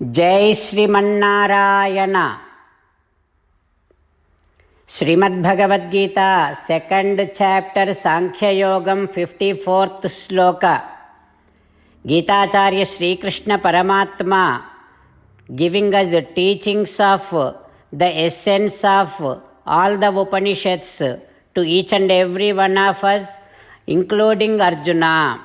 जय Srimannarayana. Srimad Bhagavad Gita second chapter Sankhyayogam 54th श्लोक। गीताचार्य श्रीकृष्ण परमात्मा giving us teachings of the essence of all the Upanishads to each and every one of us, including Arjuna.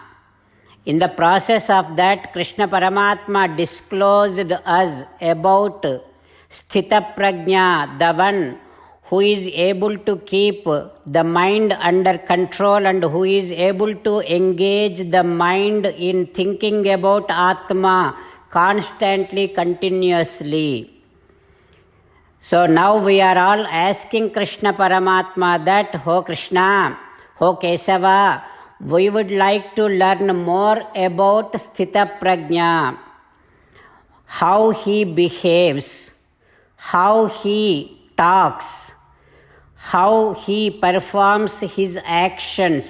In the process of that, Krishna Paramatma disclosed us about Sthita Prajna, the one who is able to keep the mind under control and who is able to engage the mind in thinking about Atma constantly, continuously. So now we are all asking Krishna Paramatma that, "Oh Krishna, oh Kesava, we would like to learn more about Sthita Prajna, how he behaves, how he talks, how he performs his actions,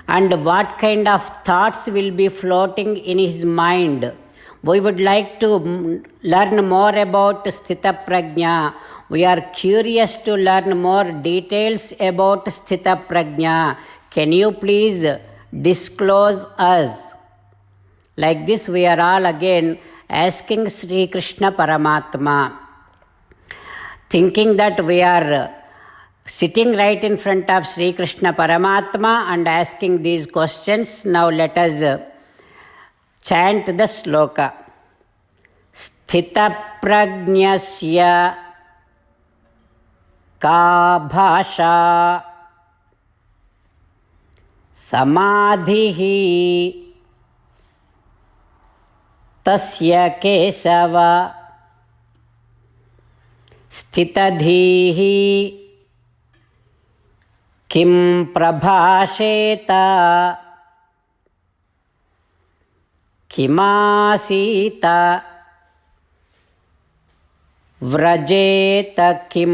and what kind of thoughts will be floating in his mind. We would like to learn more about Sthita Prajna. We are curious to learn more details about Sthita Prajna. Can you please disclose us?" Like this, we are all again asking Sri Krishna Paramatma, thinking that we are sitting right in front of Sri Krishna Paramatma and asking these questions. Now let us chant the sloka. Sthita prajnasya ka bhasha samadhihi tasya kesava sthitadhihi kim prabhasheta kimasita vrajeta kim.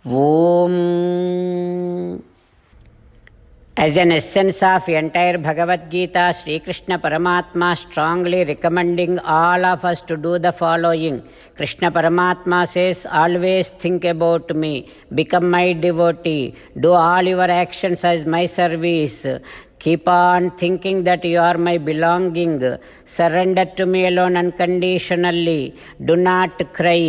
Om. As an essence of entire Bhagavad Gita, Sri Krishna Paramatma strongly recommending all of us to do the following. Krishna Paramatma says, "Always think about me, become my devotee, do all your actions as my service. Keep on thinking that you are my belonging. Surrender to me alone unconditionally. Do not cry.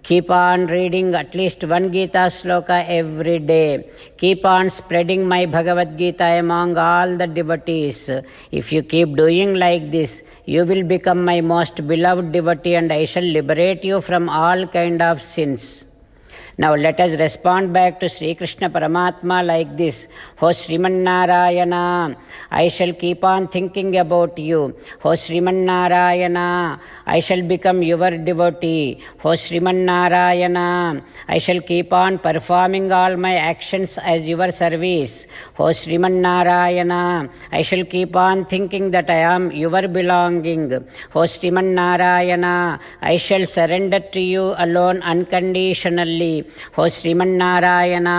Keep on reading at least one Gita sloka every day. Keep on spreading my Bhagavad Gita among all the devotees. If you keep doing like this, you will become my most beloved devotee and I shall liberate you from all kind of sins." Now let us respond back to Sri Krishna Paramatma like this. "Oh Srimannarayana, I shall keep on thinking about you. Oh Srimannarayana, I shall become your devotee. Oh Srimannarayana, I shall keep on performing all my actions as your service. Oh Srimannarayana, I shall keep on thinking that I am your belonging. Oh Srimannarayana, I shall surrender to you alone unconditionally. Oh Srimannarayana,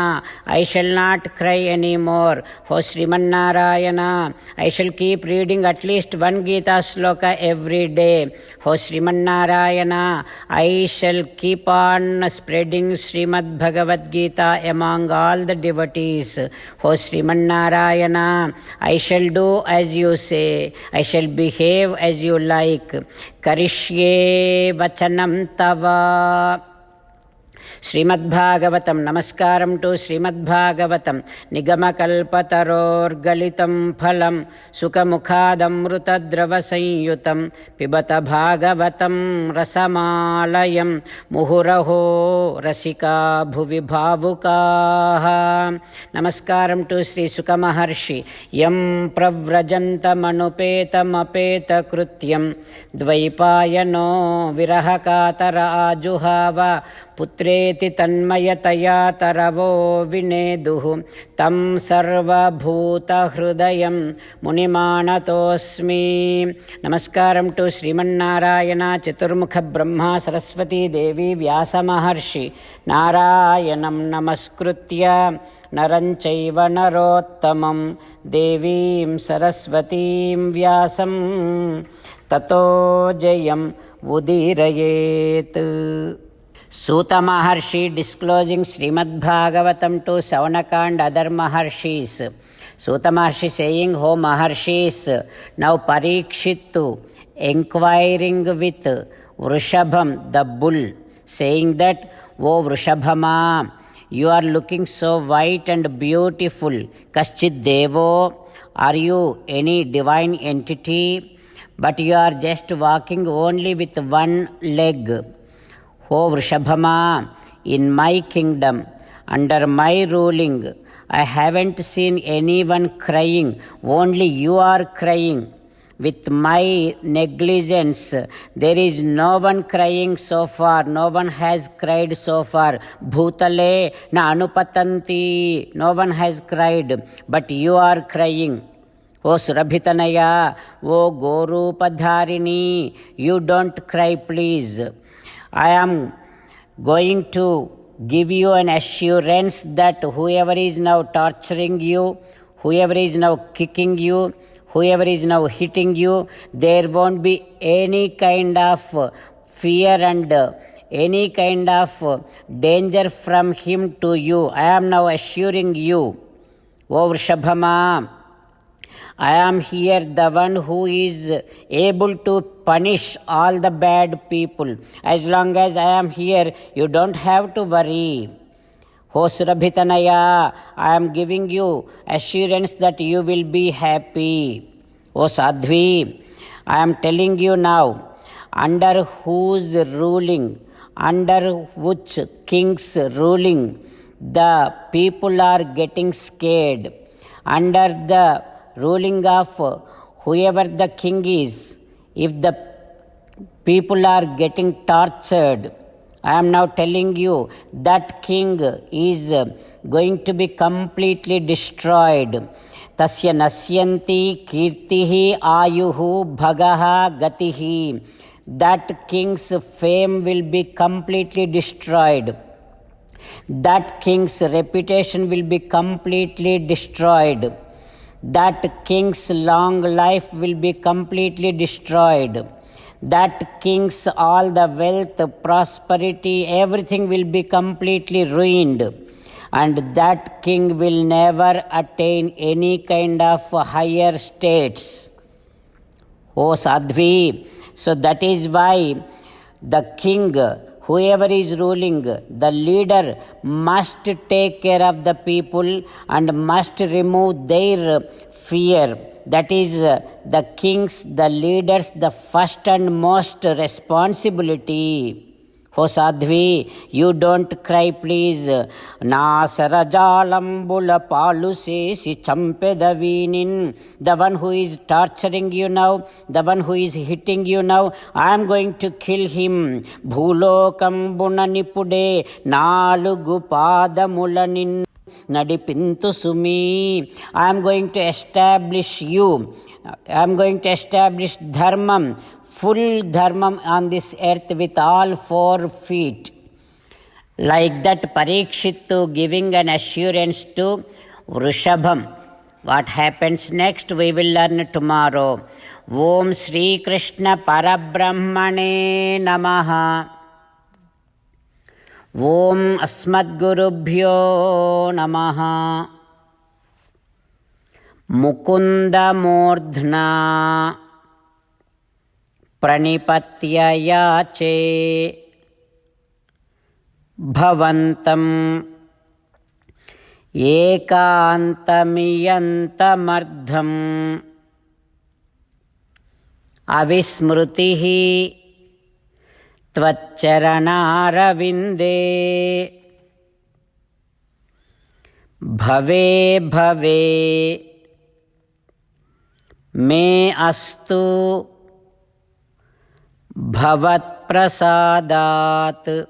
I shall not cry anymore. Oh Srimannarayana, I shall keep reading at least one Gita sloka every day. Oh Srimannarayana, I shall keep on spreading Srimad Bhagavad Gita among all the devotees. Oh Srimannarayana, I shall do as you say. I shall behave as you like. Karishye vachanam tava." श्रीमद्भागवतं नमस्कारं to श्रीमद्भागवतं निगमकल्पतरोर्गलितं फलं सुखमुखादमृतद्रवसंयुतं पिबत भागवतं रसमालयं मुहुरहो रसिका भुवि भावुकाः। नमस्कारं to Shri सुखमहर्षि यं प्रव्रजन्तमनुपेतमपेतकृत्यं द्वैपायनो विरहकातर आजुहाव पुत्रेति तन्मयतया तरवो विनेदुः तं सर्वभूतहृदयं मुनिमानतोऽस्मि। नमस्कारं to Sriman Narayana चतुर्मुख ब्रह्मा सरस्वती देवी व्यासमहर्षि नारायणं नमस्कृत्य नरं चैव नरोत्तमं देवीं सरस्वतीं व्यासं ततो जयम् उदीरयेत्. Suta Maharshi disclosing Srimad Bhagavatam to Savanakand other Maharshis. Suta Maharshi saying, "O Maharshis, now Parikshittu inquiring with Vrishabham the bull, saying that, O Vrishabhama, you are looking so white and beautiful. Kaschid Devo, are you any divine entity? But you are just walking only with one leg. O Vrishabhama, in my kingdom, under my ruling, I haven't seen anyone crying, only you are crying. With my negligence, there is no one crying so far, no one has cried so far. Bhutale na anupatanti, no one has cried, but you are crying. O Surabhitanaya, O Gorupadharini, you don't cry please. I am going to give you an assurance that whoever is now torturing you, whoever is now kicking you, whoever is now hitting you, there won't be any kind of fear and any kind of danger from him to you. I am now assuring you, O Vrishabhama, I am here the one who is able to punish all the bad people. As long as I am here, you don't have to worry. O Surabhitanaya, I am giving you assurance that you will be happy. O Sadhvi, I am telling you now, under whose ruling, under which king's ruling, the people are getting scared. Under the ruling of whoever the king is, if the people are getting tortured, I am now telling you that king is going to be completely destroyed. Tasya nasyanti kirtihi ayuhu bhagaha gatihi. That king's fame will be completely destroyed. That king's reputation will be completely destroyed. That king's long life will be completely destroyed. That king's all the wealth, prosperity, everything will be completely ruined. And that king will never attain any kind of higher states. O Sadhvi, so that is why the king, whoever is ruling, the leader must take care of the people and must remove their fear. That is the king's, the leader's, the first and most responsibility. O Sadhvi, you don't cry please. Nasarajalambula palusesi champedavinin. The one who is torturing you now, the one who is hitting you now, I am going to kill him. Bhulokambuna nipude nalugu padamulanin nadipintu sumi. I am going to establish you. I am going to establish dharmam, full dharmam on this earth with all 4 feet. Like that, Parikshittu giving an assurance to Vrishabham. What happens next we will learn tomorrow. Om Sri Krishna Parabrahmane Namaha. Om Asmadgurubhyo Namaha. Mukunda Mordhna Pranipatya yache bhavantam ekantamiyantamardham avismrutihi tvaccharanāravinde bhave bhave me astu Bhavat prasadat.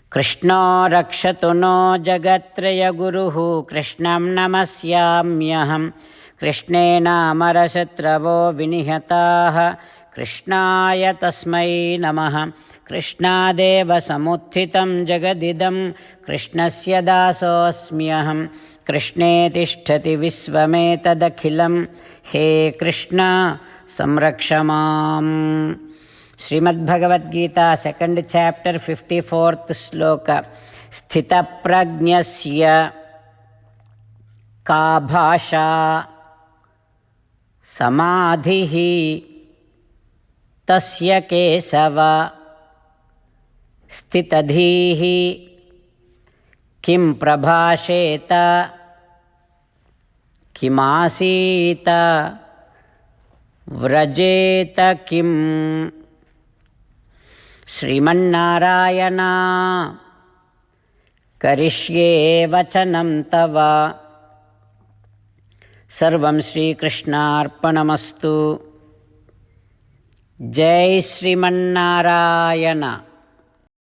Krishna rakshatu no jagatraya guruhu Krishnam namasyamyaham. Krishnena amarasatravo vinihataha Krishnaya tasmai namaha. Krishnadev समुत्थितं जगदिदं कृष्णस्य दासोऽस्म्यहं कृष्णे तिष्ठति विश्वमेतदखिलं हे कृष्ण संरक्ष माम्। Shrimad Bhagavad Gita 2nd chapter 54th श्लोक। स्थितप्रज्ञस्य का भाषा समाधिः तस्य केशव स्थितधीः किं प्रभाषेत किमासीत व्रजेत किम्। श्रीमन्नारायण करिष्ये वचनं तव। सर्वं श्रीकृष्णार्पणमस्तु। जय श्रीमन्नारायण।